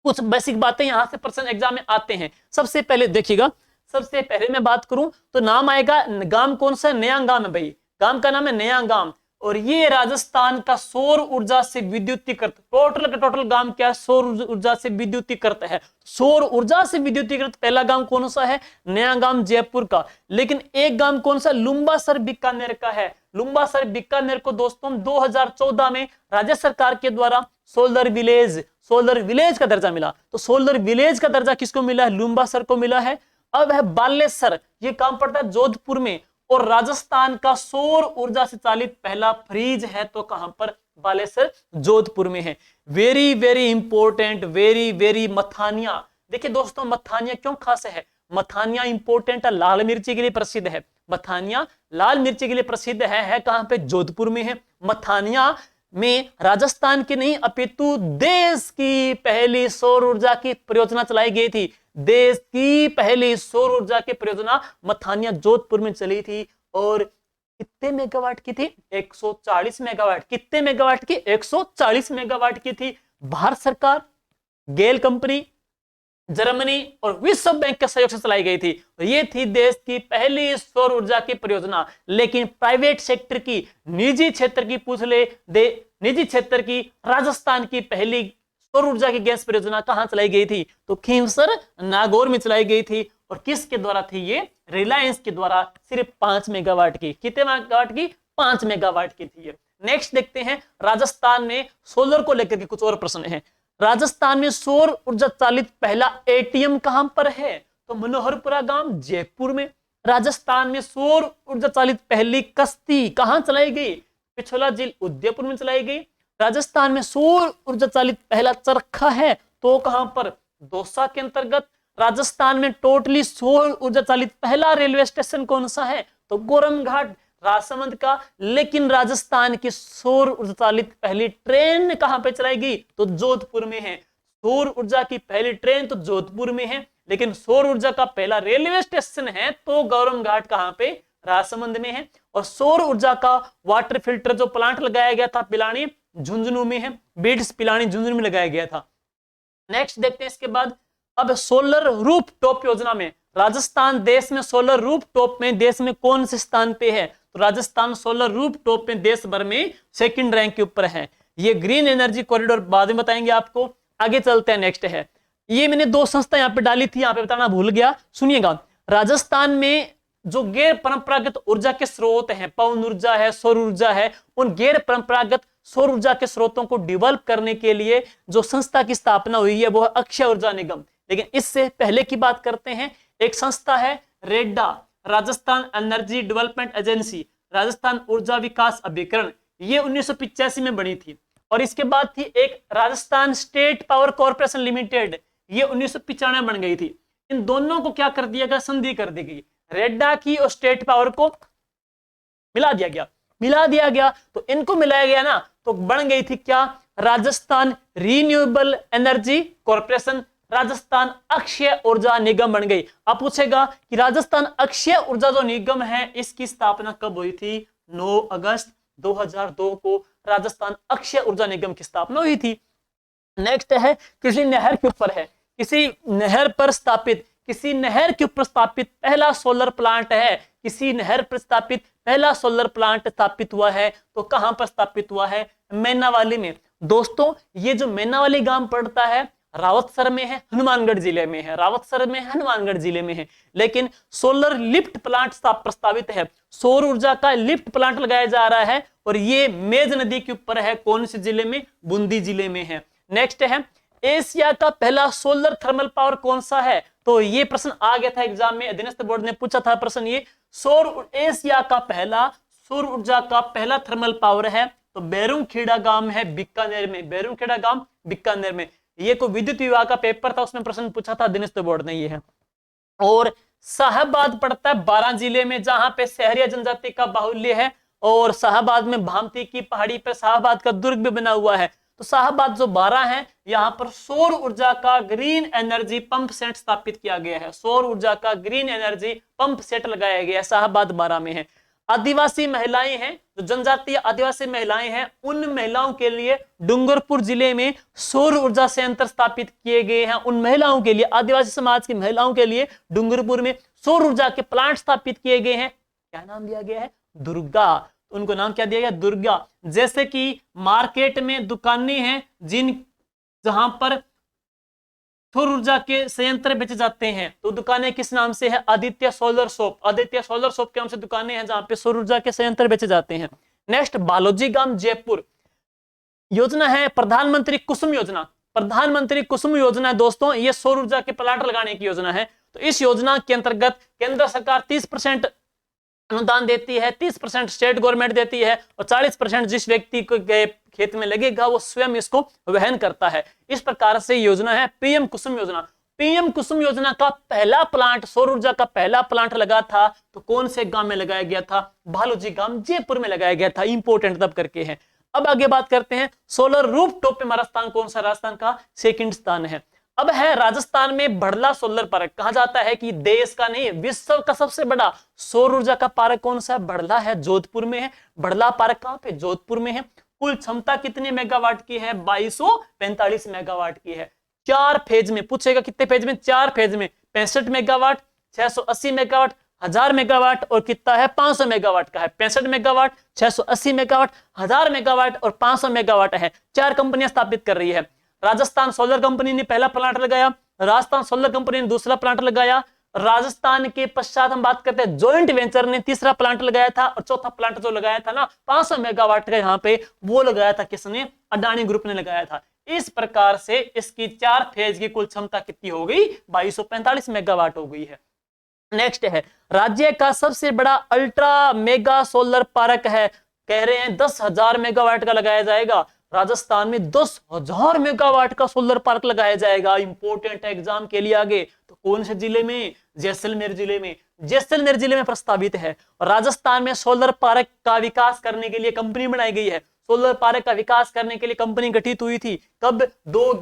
Speaker 1: कुछ बेसिक बातें, यहां से प्रश्न एग्जाम में आते हैं। सबसे पहले देखिएगा, सबसे पहले मैं बात करूं तो नाम आएगा, गांव कौन सा है? नयांगाम है भाई, गांव का नाम है नयांगाम। और ये राजस्थान का सौर ऊर्जा से विद्युतीकृत, टोटल का टोटल गांव क्या है? सौर ऊर्जा से विद्युतीकृत है। सौर ऊर्जा से विद्युतीकृत पहला गांव कौन सा है? नयांगाम जयपुर का। लेकिन एक गांव कौन सा? लुम्बासर बीकानेर का है। लुम्बासर बीकानेर को दोस्तों 2014 में राज्य सरकार के द्वारा सोलर विलेज का दर्जा मिला। तो सोलर विलेज का दर्जा किसको मिला है? लुम्बासर को मिला है। अब है बालेसर, ये काम पड़ता है जोधपुर में। और राजस्थान का सौर ऊर्जा से चालित पहला फ्रीज है तो कहां पर? बालेसर जोधपुर में है। Very very important, very very Mathania. देखिए दोस्तों, मथानिया क्यों खास है? मथानिया इंपॉर्टेंट है, लाल मिर्ची के लिए प्रसिद्ध है। मथानिया लाल मिर्ची के लिए प्रसिद्ध है कहां पे? जोधपुर में है। मथानिया में राजस्थान की नहीं अपितु देश की पहली सौर ऊर्जा की परियोजना चलाई गई थी। देश की पहली सौर ऊर्जा की परियोजना मथानिया जोधपुर में चली थी। और कितने मेगावाट की थी? 140 मेगावाट। कितने मेगावाट की? 140 मेगावाट की थी। भारत सरकार, गेल कंपनी, जर्मनी और विश्व बैंक के सहयोग से चलाई गई थी। ये थी देश की पहली सौर ऊर्जा की परियोजना। लेकिन प्राइवेट सेक्टर की, निजी क्षेत्र की पूछ ले दे, निजी क्षेत्र की राजस्थान की पहली सौर ऊर्जा की गैस परियोजना कहां चलाई गई थी? तो खींवसर नागौर में चलाई गई थी। और किसके द्वारा थी ये? रिलायंस के द्वारा। सिर्फ 5 मेगावाट की। कितने मेगावाट की? 5 मेगावाट की थी। नेक्स्ट देखते हैं, राजस्थान में सोलर को लेकर के कुछ और प्रश्न हैं। राजस्थान में सौर ऊर्जा चालित पहला एटीएम कहां पर है? तो मनोहरपुरा गांव जयपुर में। राजस्थान में सौर ऊर्जा चालित पहली कश्ती कहां चलाई गई? पिछोला झील उदयपुर में चलाई गई। राजस्थान में सौर ऊर्जा चालित पहला चरखा है तो कहां पर? दौसा के अंतर्गत। राजस्थान में टोटली सौर ऊर्जा चालित पहला रेलवे स्टेशन कौन सा है? तो गोरमघाट राजसमंद का। लेकिन राजस्थान की सौर ऊर्जा चालित पहली ट्रेन कहां पे चलाई गई? तो जोधपुर में है। सौर ऊर्जा की पहली ट्रेन तो जोधपुर में है, लेकिन सौर ऊर्जा का पहला रेलवे स्टेशन है तो गौरम घाट कहां पे? राजसमंद में है। और सौर ऊर्जा का वाटर फिल्टर जो प्लांट लगाया गया था पिलानी झुंझुनू में है। बीड्स पिलानी झुंझुनू में लगाया गया था। नेक्स्ट देखते हैं इसके बाद। अब सोलर रूफ टॉप योजना में राजस्थान देश में सोलर रूफ टॉप में देश में कौन से स्थान पे है? तो राजस्थान सोलर रूफ टॉप में देश भर में सेकंड रैंक के ऊपर है। ये ग्रीन एनर्जी कॉरिडोर बाद में बताएंगे आपको। आगे चलते हैं। नेक्स्ट है, ये मैंने दो संस्था यहाँ पे डाली थी, यहाँ पे बताना भूल गया, सुनिएगा। राजस्थान में जो गैर परंपरागत ऊर्जा के स्रोत हैं, पवन ऊर्जा है, सौर ऊर्जा है, उन गैर परंपरागत सौर ऊर्जा के स्रोतों को डेवलप करने के लिए जो संस्था की स्थापना हुई है वो है अक्षय ऊर्जा निगम। लेकिन इससे पहले की बात करते हैं, एक संस्था है REDA, Rajasthan energy development agency, Rajasthan ऊर्जा विकास अभिकरण, ये 1985 में बनी थी। और इसके बाद थी एक Rajasthan state power corporation limited, ये 1995 बन गई थी। इन दोनों को क्या कर दिया गया? संधि कर दी गई। रेडा की और स्टेट पावर को मिला दिया गया। तो इनको मिलाया गया ना, तो बन गई थी क्या? Rajasthan renewable energy corporation, Rajasthan Akshay ऊर्जा निगम बन गई। अब पूछेगा कि राजस्थान अक्षय ऊर्जा जो निगम है इसकी स्थापना कब हुई थी? 9 अगस्त 2002 को राजस्थान अक्षय ऊर्जा निगम की स्थापना हुई थी। नेक्स्ट है, किसी नहर के ऊपर है, किसी नहर के ऊपर स्थापित पहला सोलर प्लांट है। किसी नहर पर स्थापित पहला सोलर प्लांट स्थापित हुआ है तो कहां पर स्थापित हुआ है? मैनावाली में। दोस्तों ये जो मैनावाली गांव पड़ता है रावतसर में है, हनुमानगढ़ जिले में है। रावतसर में हनुमानगढ़ जिले में है। लेकिन सोलर लिफ्ट प्लांट प्रस्तावित है, सौर ऊर्जा का लिफ्ट प्लांट लगाया जा रहा है और ये मेज नदी के ऊपर है। कौन से जिले में? बूंदी जिले में है। नेक्स्ट है, एशिया का पहला सोलर थर्मल पावर कौन सा है? तो ये प्रश्न आ गया था एग्जाम में, अधीनस्थ बोर्ड ने पूछा था प्रश्न ये। एशिया का पहला सौर ऊर्जा का पहला थर्मल पावर है तो बैरुंगखेड़ा गांव है बीकानेर में। बैरुंगखेड़ा गांव बीकानेर में। ये को विद्युत विभाग का पेपर था, उसमें प्रश्न पूछा था अधीनस्थ बोर्ड ने, ये है। और शाहबाद पड़ता है 12 जिले में, जहां पे शहरी जनजाति का बाहुल्य है। और शाहबाद में भामती की पहाड़ी पर शाहबाद का दुर्ग भी बना हुआ है। तो शाहबाद जो 12 है, यहाँ पर सौर ऊर्जा का ग्रीन एनर्जी पंप सेट स्थापित किया गया है। सौर ऊर्जा का ग्रीन एनर्जी पंप सेट लगाया गया है, शाहबाद 12 में है। आदिवासी महिलाएं हैं, जो जनजातीय आदिवासी महिलाएं हैं, उन महिलाओं के लिए डूंगरपुर जिले में सौर ऊर्जा संयंत्र स्थापित किए गए हैं। उन महिलाओं के लिए, आदिवासी समाज की महिलाओं के लिए डूंगरपुर में सौर ऊर्जा के प्लांट स्थापित किए गए हैं। क्या नाम दिया गया है? दुर्गा। उनको नाम क्या दिया गया? दुर्गा। जैसे कि मार्केट में दुकानें हैं जहां पर सौर ऊर्जा के संयंत्र बेचे जाते हैं, तो दुकानें किस नाम से है? Aditya solar shop. Aditya solar shop के नाम से दुकानें हैं जहां पे सौर ऊर्जा के संयंत्र बेचे जाते हैं। नेक्स्ट, बालोजी गांव जयपुर योजना है प्रधानमंत्री कुसुम योजना। प्रधानमंत्री कुसुम योजना दोस्तों, ये सौर ऊर्जा के प्लांट लगाने की योजना है। तो इस योजना के अंतर्गत केंद्र सरकार 30% अनुदान देती है, 30% स्टेट गवर्नमेंट देती है और 40% जिस व्यक्ति को खेत में लगेगा वो स्वयं इसको वहन करता है। इस प्रकार से योजना है पीएम कुसुम योजना। पीएम कुसुम योजना का पहला प्लांट, सौर ऊर्जा का पहला प्लांट लगा था तो कौन से गांव में लगाया गया था? बालोजी गांव जयपुर में लगाया गया था। इंपोर्टेंट तब करके है। अब आगे बात करते हैं, सोलर रूफ टॉप पे राजस्थान कौन सा? राजस्थान का सेकंड स्थान है। अब है राजस्थान में बड़ला सोलर पार्क। कहा जाता है कि देश का नहीं, विश्व का सबसे बड़ा सौर ऊर्जा का पार्क कौन सा? बड़ला है, जोधपुर में है। बड़ला पार्क कहां पे? जोधपुर में है। कुल क्षमता कितने मेगावाट की है? 2245 मेगावाट की है। 4 फेज में पूछेगा, कितने फेज में? 4 फेज में। 65 मेगावाट, 680 मेगावाट, 1000 मेगावाट और कितना है? 500 मेगावाट का है। 65 मेगावाट, 680 मेगावाट, 1000 मेगावाट और 500 मेगावाट है। 4 कंपनियां स्थापित कर रही है। राजस्थान सोलर कंपनी ने पहला प्लांट लगाया, राजस्थान सोलर कंपनी ने दूसरा प्लांट लगाया। राजस्थान के पश्चात हम बात करते हैं जॉइंट वेंचर ने तीसरा प्लांट लगाया था और चौथा प्लांट जो लगाया था ना 500 मेगावाट का, यहाँ पे वो लगाया था किसने? अडानी ग्रुप ने लगाया था। इस प्रकार से इसकी 4 फेज की कुल क्षमता कितनी हो गई? 2245 मेगावाट हो गई है। नेक्स्ट है, राज्य का सबसे बड़ा अल्ट्रा मेगा सोलर पार्क है, कह रहे हैं 10,000 मेगावाट का लगाया जाएगा। राजस्थान में 10,000 मेगावाट का सोलर पार्क लगाया जाएगा। इंपोर्टेंट एग्जाम के लिए आगे, तो कौन से जिले में? जैसलमेर जिले में। जैसलमेर जिले में प्रस्तावित है। और राजस्थान में सोलर पार्क का विकास करने के लिए कंपनी बनाई गई है। सोलर पार्क का विकास करने के लिए कंपनी गठित हुई थी कब? 2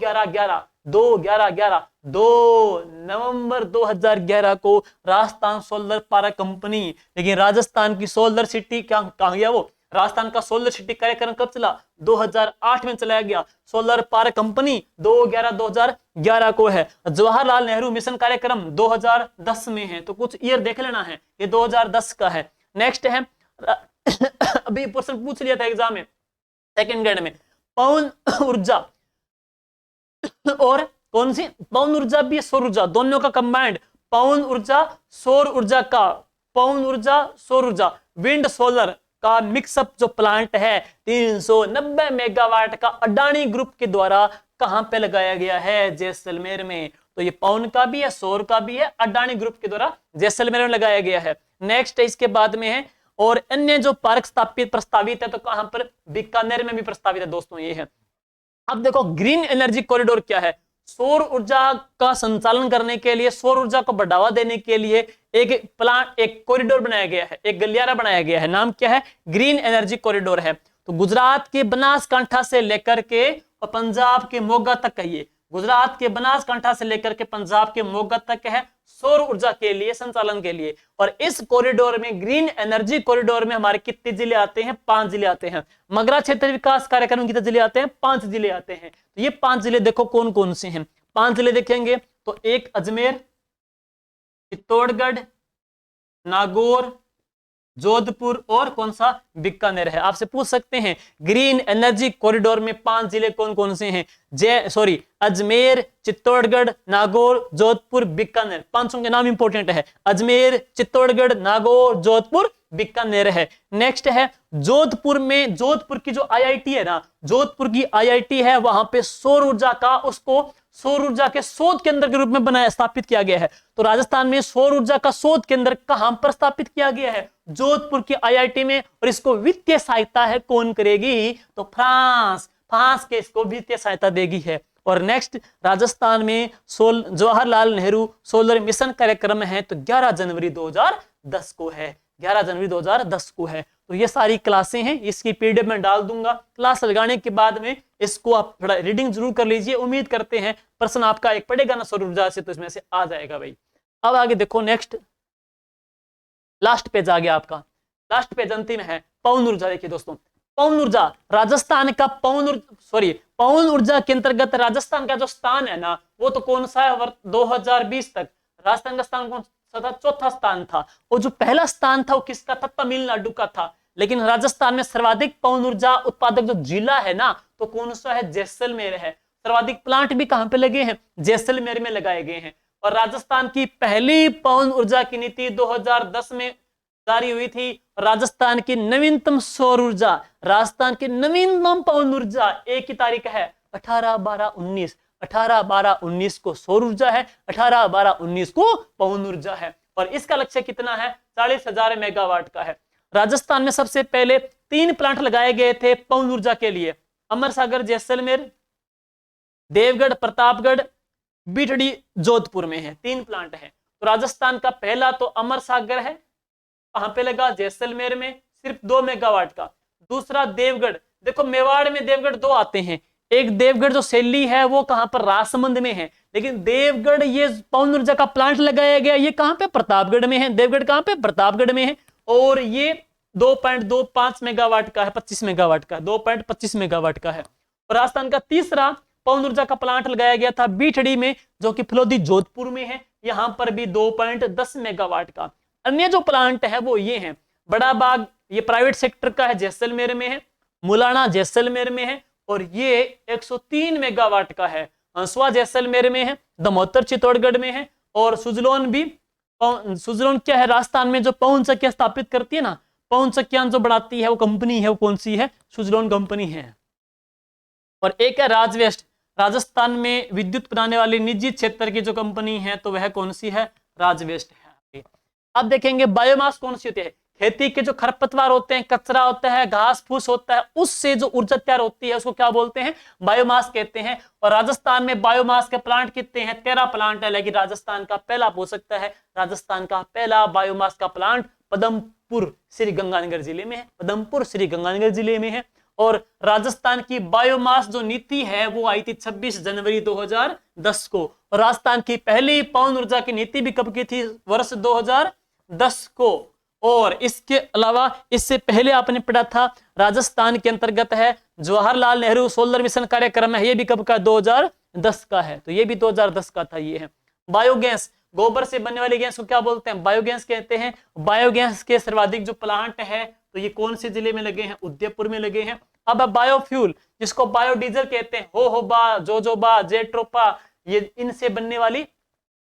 Speaker 1: नवंबर 2011 को राजस्थान सोलर पार्क कंपनी। लेकिन राजस्थान की सोलर सिटी कहां गया वो? राजस्थान का सोलर सिटी कार्यक्रम कब चला? 2008 में चलाया गया। सोलर पार्क कंपनी 2/11/2011 को है। जवाहरलाल नेहरू मिशन कार्यक्रम 2010 में है, तो कुछ ईयर देख लेना है, ये 2010 का है। नेक्स्ट है अभी प्रश्न पूछ लिया था एग्जाम में सेकंड ग्रेड में, पवन ऊर्जा और कौन सी? पवन ऊर्जा भी सौर ऊर्जा, दोनों का कंबाइंड पवन ऊर्जा सौर ऊर्जा का, पवन ऊर्जा सौर ऊर्जा विंड सोलर का मिक्सअप जो प्लांट है 390 मेगावाट का अडानी ग्रुप के द्वारा कहां पे लगाया गया है? जैसलमेर में। तो ये पवन का भी है, सौर का भी है, अडानी ग्रुप के द्वारा जैसलमेर में लगाया गया है। नेक्स्ट इसके बाद में है, और अन्य जो पार्क प्रस्तावित है तो कहां पर? बीकानेर में भी प्रस्तावित है दोस्तों, ये है। अब देखो ग्रीन एनर्जी कॉरिडोर क्या है? सौर ऊर्जा का संचालन करने के लिए, सौर ऊर्जा को बढ़ावा देने के लिए एक कॉरिडोर बनाया गया है, एक गलियारा बनाया गया है। नाम क्या है? ग्रीन एनर्जी कॉरिडोर है। तो गुजरात के बनासकांठा से लेकर के और पंजाब के मोगा तक है ये। गुजरात के बनासकांठा से लेकर के पंजाब के मोगा तक है सौर ऊर्जा के लिए, संचालन के लिए। और इस कॉरिडोर में, ग्रीन एनर्जी कॉरिडोर में हमारे कितने जिले आते हैं? 5 जिले आते हैं। मगरा क्षेत्र विकास कार्यक्रम में कितने जिले आते हैं? 5 जिले आते हैं। तो ये 5 जिले देखो कौन कौन से हैं। 5 जिले देखेंगे तो एक अजमेर, चित्तौड़गढ़, नागौर, जोधपुर और कौन सा? बीकानेर है। आपसे पूछ सकते हैं ग्रीन एनर्जी कॉरिडोर में 5 जिले कौन कौन से हैं? अजमेर, चित्तौड़गढ़, नागौर, जोधपुर, बीकानेर। 5 के नाम इंपोर्टेंट है। अजमेर, चित्तौड़गढ़, नागौर, जोधपुर, बीकानेर है। नेक्स्ट है जोधपुर में, जोधपुर की जो आईआईटी है ना, जोधपुर की आईआईटी है, वहां पे सौर ऊर्जा का, उसको सौर ऊर्जा के शोध केंद्र के रूप में बनाया, स्थापित किया गया है। तो राजस्थान में सौर ऊर्जा का शोध केंद्र कहां पर स्थापित किया गया है? जोधपुर की आईआईटी में। और इसको वित्तीय सहायता है कौन करेगी? तो फ्रांस के इसको वित्तीय सहायता देगी है। और नेक्स्ट राजस्थान में जवाहरलाल नेहरू सोलर मिशन कार्यक्रम है, तो 11 जनवरी 2010 को है। 11 जनवरी 2010 को है। तो ये सारी क्लासें हैं, इसकी पीडीएफ में डाल दूंगा। क्लास लगाने के बाद में इसको आप थोड़ा रीडिंग जरूर कर लीजिए। उम्मीद करते हैं प्रश्न आपका एक पड़ेगा ना सौर ऊर्जा से, तो इसमें से आ जाएगा भाई। अब आगे देखो, नेक्स्ट लास्ट पेज आ गया आपका। लास्ट पेज अंतिम है पवन ऊर्जा। देखिए दोस्तों, पवन ऊर्जा राजस्थान का पवन ऊर्जा के अंतर्गत राजस्थान का जो स्थान है ना, वो तो कौन सा है? 2020 तक राजस्थान का स्थान कौन सा था? 4था स्थान था। और जो पहला स्थान था वो किसका था? तमिलनाडु का था। लेकिन राजस्थान में सर्वाधिक पवन ऊर्जा उत्पादक जो जिला है ना, तो कौन सा है? जैसलमेर है। सर्वाधिक प्लांट भी कहां पे लगे हैं? जैसलमेर में लगाए गए हैं। और राजस्थान की पहली पवन ऊर्जा की नीति 2010 में जारी हुई थी। राजस्थान की नवीनतम सौर ऊर्जा, राजस्थान की नवीनतम पवन ऊर्जा एक ही तारीख है 18/12/19। 18/12/19 को सौर ऊर्जा है, 18/12/19 को पवन ऊर्जा है। और इसका लक्ष्य कितना है? 40,000 मेगावाट का है। राजस्थान में सबसे पहले 3 प्लांट लगाए गए थे पवन ऊर्जा के लिए। अमरसागर जैसलमेर, देवगढ़ प्रतापगढ़, बीटड़ी जोधपुर में है। 3 प्लांट है। तो राजस्थान का पहला तो अमरसागर है, कहां पे लगा? जैसलमेर में, सिर्फ 2 मेगावाट का। दूसरा देवगढ़, देखो मेवाड़ में देवगढ़ 2 आते हैं। एक देवगढ़ जो सैली है वो कहां पर? राजसमंद में है। लेकिन देवगढ़ ये पवन ऊर्जा का प्लांट लगाया गया, ये कहां पे? प्रतापगढ़ में है। देवगढ़ कहां पे? प्रतापगढ़ में है। और ये 2.25 मेगावाट का है, 25 मेगावाट का, 2.25 मेगावाट का है। और राजस्थान का तीसरा पवन ऊर्जा का प्लांट लगाया गया था बीठड़ी में, जो कि फलोदी जोधपुर में है। यहां पर भी 2.10 मेगावाट का। अन्य जो प्लांट है वो ये है, बड़ा बाग ये प्राइवेट सेक्टर का है, जैसलमेर में है। मुलाना जैसलमेर में है। और ये 103 मेगावाट का है। हंसवा जैसलमेर में है। दमोतर चित्तौड़गढ़ में है। और सुजलोन भी, सुजलोन क्या है? राजस्थान में जो पवन चक्कियां स्थापित करती है ना, पवन चक्कियां जो बढ़ाती है वो कंपनी है, वो कौन सी है? सुजलोन कंपनी है। और एक है राजवेस्ट। राजस्थान में विद्युत बनाने वाली निजी क्षेत्र की जो कंपनी है तो वह कौन सी है, राजवेस्ट है। अब देखेंगे बायोमास कौन सी होती है, खेती के जो खरपतवार होते हैं, कचरा होता है, घास फूस होता है, उससे जो ऊर्जा तैयार होती है उसको क्या बोलते हैं, बायोमास कहते हैं। और राजस्थान में बायोमास के प्लांट कितने हैं, 13 प्लांट है। लेकिन राजस्थान का पहला हो सकता है, राजस्थान का पहला बायोमास का प्लांट पदमपुर श्री गंगानगर जिले में है, पदमपुर श्री गंगानगर जिले में है। और राजस्थान की बायोमास जो नीति है वो आई थी 26 जनवरी 2010 को। और राजस्थान की पहली पवन ऊर्जा की नीति भी कब की थी, वर्ष 2010 को। और इसके अलावा इससे पहले आपने पढ़ा था राजस्थान के अंतर्गत है जवाहरलाल नेहरू सोलर मिशन कार्यक्रम है, ये भी कब का, 2010 का है। तो ये भी 2010 का था। ये है बायोगैस, गोबर से बनने वाली गैस को क्या बोलते हैं, बायोगैस कहते हैं। बायोगैस के सर्वाधिक जो प्लांट है तो ये कौन से जिले में लगे हैं, उदयपुर में लगे हैं। अब बायोफ्यूल जिसको बायोडीजल कहते हैं, होहोबा, जोजोबा, जेट्रोपा, ये इनसे बनने वाली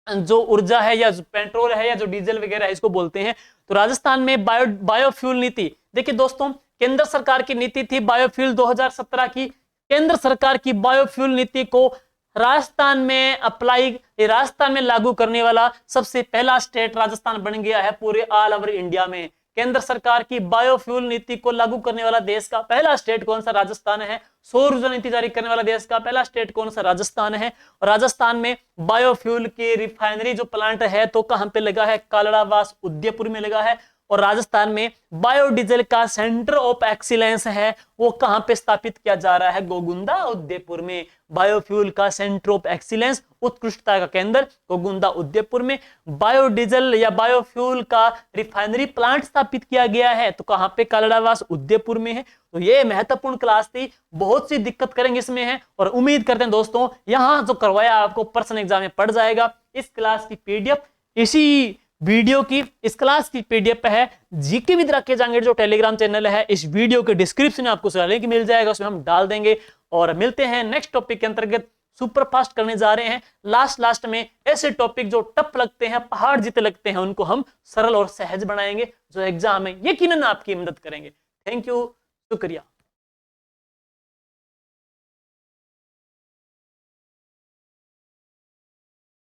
Speaker 1: जो ऊर्जा है या पेट्रोल है या जो डीजल वगैरह है इसको बोलते हैं। तो राजस्थान में बायोफ्यूल नीति, देखिए दोस्तों केंद्र सरकार की नीति थी बायोफ्यूल 2017 की। केंद्र सरकार की बायोफ्यूल नीति को राजस्थान में लागू करने वाला सबसे पहला स्टेट राजस्थान बन गया है पूरे ऑल ओवर इंडिया में। केंद्र सरकार की बायोफ्यूल नीति को लागू करने वाला देश का पहला स्टेट कौन सा, राजस्थान है। सौर ऊर्जा नीति जारी करने वाला देश का पहला स्टेट कौन सा, राजस्थान है। और राजस्थान में बायोफ्यूल की रिफाइनरी जो प्लांट है तो कहां पे लगा है, कालड़ावास उदयपुर में लगा है। और राजस्थान में बायोडीजल का सेंटर ऑफ एक्सीलेंस है वो कहां पे स्थापित किया जा रहा है, गोगुंदा उदयपुर में। बायोफ्यूल का सेंटर ऑफ एक्सीलेंस, उत्कृष्टता का केंद्र गोगुंदा उदयपुर में। बायोडीजल या बायोफ्यूल का रिफाइनरी प्लांट स्थापित किया गया है तो कहां पे, कालड़ावास उदयपुर में है। तो ये महत्वपूर्ण क्लास थी, बहुत सी दिक्कत करेंगे इसमें है। और उम्मीद करते हैं दोस्तों यहां जो करवाया आपको पर्सनल एग्जाम में पड़ जाएगा। इस क्लास की पीडीएफ इसी वीडियो की, इस क्लास की पीडीएफ है जीके विद राकेश जांगेड़ जो टेलीग्राम चैनल है, इस वीडियो के डिस्क्रिप्शन में आपको उसका लिंक मिल जाएगा, उसमें हम डाल देंगे। और मिलते हैं नेक्स्ट टॉपिक के अंतर्गत, सुपरफास्ट करने जा रहे हैं। लास्ट में ऐसे टॉपिक जो टफ लगते हैं, पहाड़ जिते लगते हैं, उनको हम सरल और सहज बनाएंगे जो एग्जाम में यकीनन आपकी मदद करेंगे। थैंक यू, शुक्रिया।